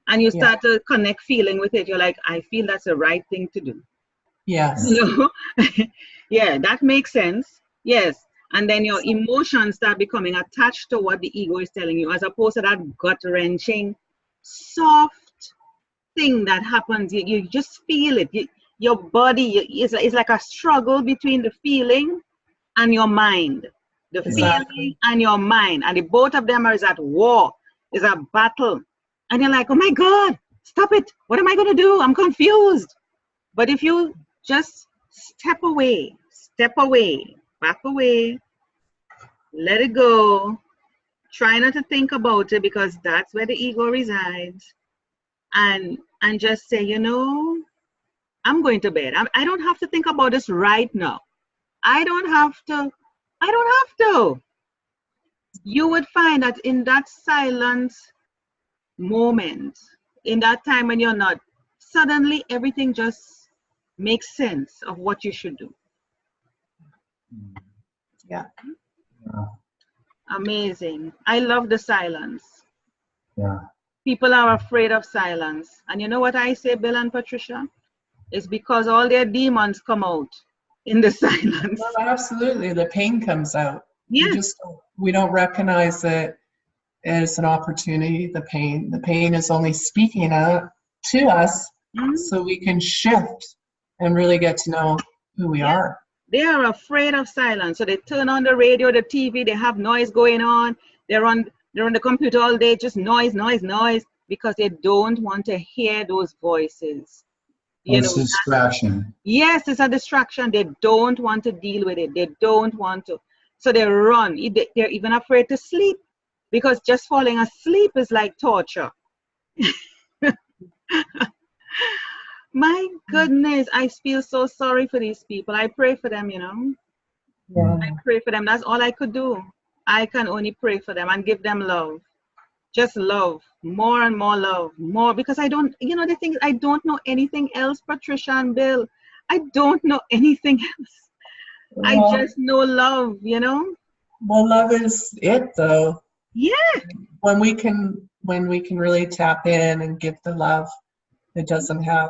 and you start to connect feeling with it. You're like, I feel that's the right thing to do. Yes. You know? Yeah, that makes sense. Yes. And then your emotions start becoming attached to what the ego is telling you, as opposed to that gut-wrenching, soft thing that happens. You just feel it. Your body is like a struggle between the feeling and your mind. The feeling and your mind. And the both of them is at war. Is a battle. And you're like, oh my God, stop it. What am I going to do? I'm confused. But if you just step away, back away, let it go, try not to think about it, because that's where the ego resides, and just say, you know, I'm going to bed. I don't have to think about this right now. I don't have to. You would find that in that silent moment, in that time when you're not, suddenly everything just makes sense of what you should do. Yeah. Amazing. I love the silence. Yeah. People are afraid of silence. And you know what I say, Bill and Patricia? It's because all their demons come out in the silence. Well, absolutely. The pain comes out. Yes. We don't recognize it as an opportunity. The pain is only speaking out to us, so we can shift and really get to know who we are. They are afraid of silence. So they turn on the radio, the TV, they have noise going on. They're on the computer all day, just noise, because they don't want to hear those voices. You It's know, distraction. yes, it's a distraction. They don't want to deal with it. They don't want to. So they run. They're even afraid to sleep because just falling asleep is like torture. My goodness, I feel so sorry for these people. I pray for them, you know. Yeah. I pray for them. That's all I could do. I can only pray for them and give them love. Just love. More and more love. More. Because I don't, you know, the thing is, I don't know anything else, Patricia and Bill. I don't know anything else. I Well, just know love, you know? well, love is it though. Yeah. When we can really tap in and give the love, it doesn't have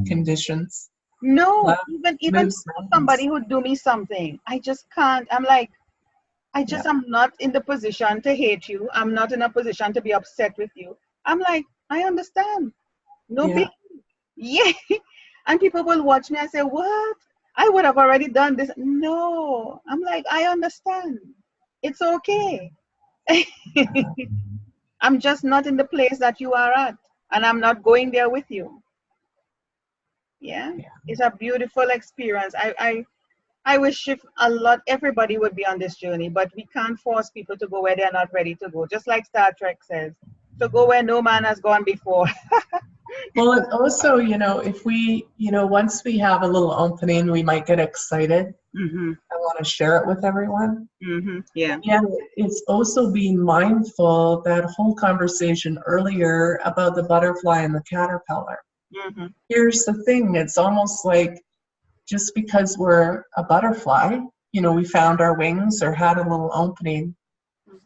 conditions. No, Love even moves somebody mountains. who do me something, I just can't. I'm like, I just Yeah. am not in the position to hate you. I'm not in a position to be upset with you. I'm like, I understand. No Yeah. big, yeah. And people will watch me and say, what? I would have already done this. No. I'm like, I understand. It's okay. I'm just not in the place that you are at. And I'm not going there with you. Yeah. Yeah. It's a beautiful experience. I wish if everybody would be on this journey, but we can't force people to go where they're not ready to go. Just like Star Trek says, to go where no man has gone before. Well, and also, if we, once we have a little opening, we might get excited. Mm-hmm. I want to share it with everyone. Mm-hmm. Yeah. Yeah, it's also being mindful, that whole conversation earlier about the butterfly and the caterpillar. Mm-hmm. Here's the thing, it's almost like just because we're a butterfly, we found our wings or had a little opening,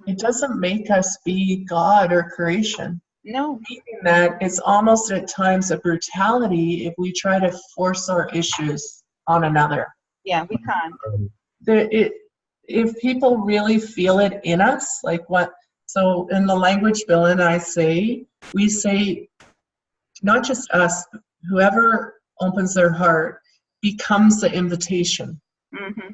it doesn't make us be God or creation. No. Meaning that it's almost at times a brutality if we try to force our issues on another. Yeah, we can't. If people really feel it in us, so in the language Bill and I say, we say, not just us, whoever opens their heart becomes the invitation. Mm-hmm.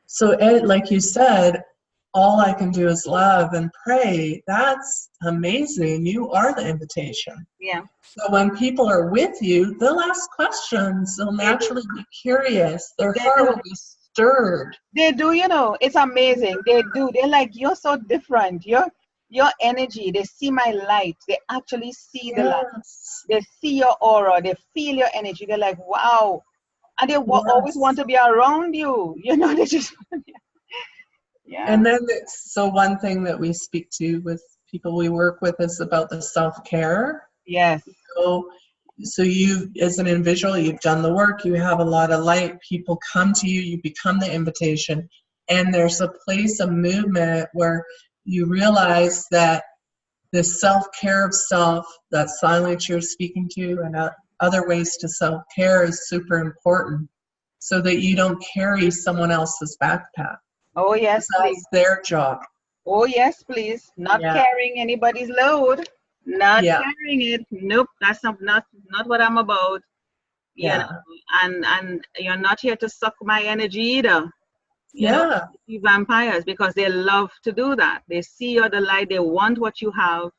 So Ed, like you said, all I can do is love and pray. That's amazing. You are the invitation. Yeah. So when people are with you, they'll ask questions. They'll naturally be curious. Their heart will be stirred. They do, it's amazing. They do. They're like, you're so different. Your energy, they see my light. They actually see the light. They see your aura. They feel your energy. They're like, wow. And they always want to be around you. They just, yeah. And then, so one thing that we speak to with people we work with is about the self-care. Yes. So you, as an individual, you've done the work, you have a lot of light, people come to you, you become the invitation, and there's a place, a movement where you realize that the self-care of self, that silence you're speaking to, and other ways to self-care is super important, so that you don't carry someone else's backpack. Oh, yes, that's their job. Oh, yes, please. Not carrying anybody's load. Not carrying it. Nope, that's not what I'm about. And you're not here to suck my energy either. You know, vampires, because they love to do that. They see you're the light. They want what you have.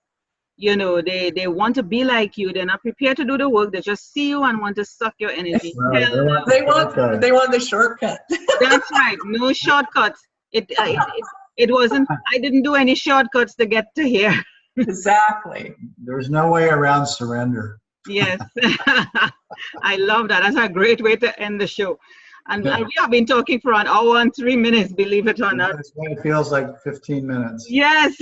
They want to be like you. They're not prepared to do the work. They just see you and want to suck your energy. They want the shortcut. That's right. No shortcuts. It wasn't. I didn't do any shortcuts to get to here. Exactly. There's no way around surrender. Yes. I love that. That's a great way to end the show. And we have been talking for an hour and 3 minutes, believe it or not. That's why it feels like 15 minutes. Yes.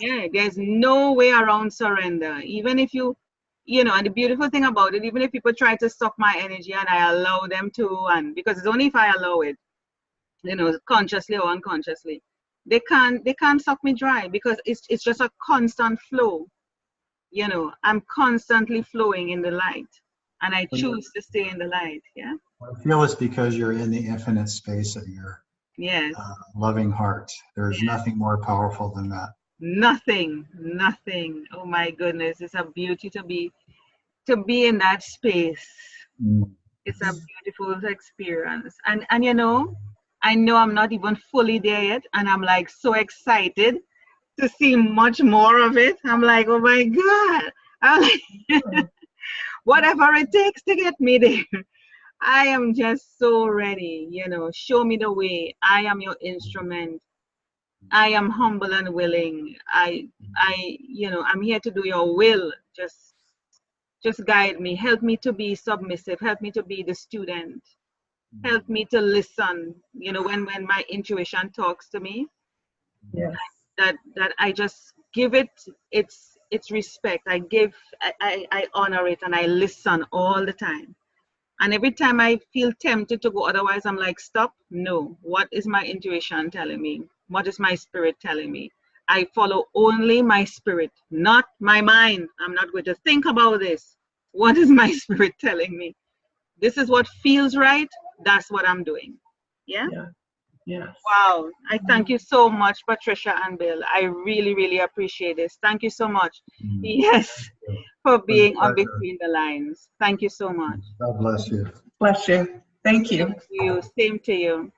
Yeah, there's no way around surrender. Even if and the beautiful thing about it, even if people try to suck my energy and I allow them to, and because it's only if I allow it, consciously or unconsciously, they can't suck me dry, because it's just a constant flow. I'm constantly flowing in the light, and I choose to stay in the light. Yeah. I feel it's because you're in the infinite space of your loving heart. There's nothing more powerful than that. Nothing. Oh my goodness, it's a beauty to be in that space. It's a beautiful experience, and I know I'm not even fully there yet, and I'm like so excited to see much more of it. I'm like, oh my God. whatever it takes to get me there. I am just so ready, show me the way. I am your instrument. I am humble and willing. I'm here to do your will. Just guide me. Help me to be submissive. Help me to be the student. Help me to listen. When my intuition talks to me, Yes. that I just give it its respect. I honor it and I listen all the time. And every time I feel tempted to go otherwise, I'm like, stop. No. What is my intuition telling me? What is my spirit telling me? I follow only my spirit, not my mind. I'm not going to think about this. What is my spirit telling me? This is what feels right. That's what I'm doing. Yeah? Yeah. Yes. Wow. I thank you so much, Patricia and Bill. I really, really appreciate this. Thank you so much. Yes, for being on Between the Lines. Thank you so much. God bless you. Bless you. Thank you. Same to you. Same to you.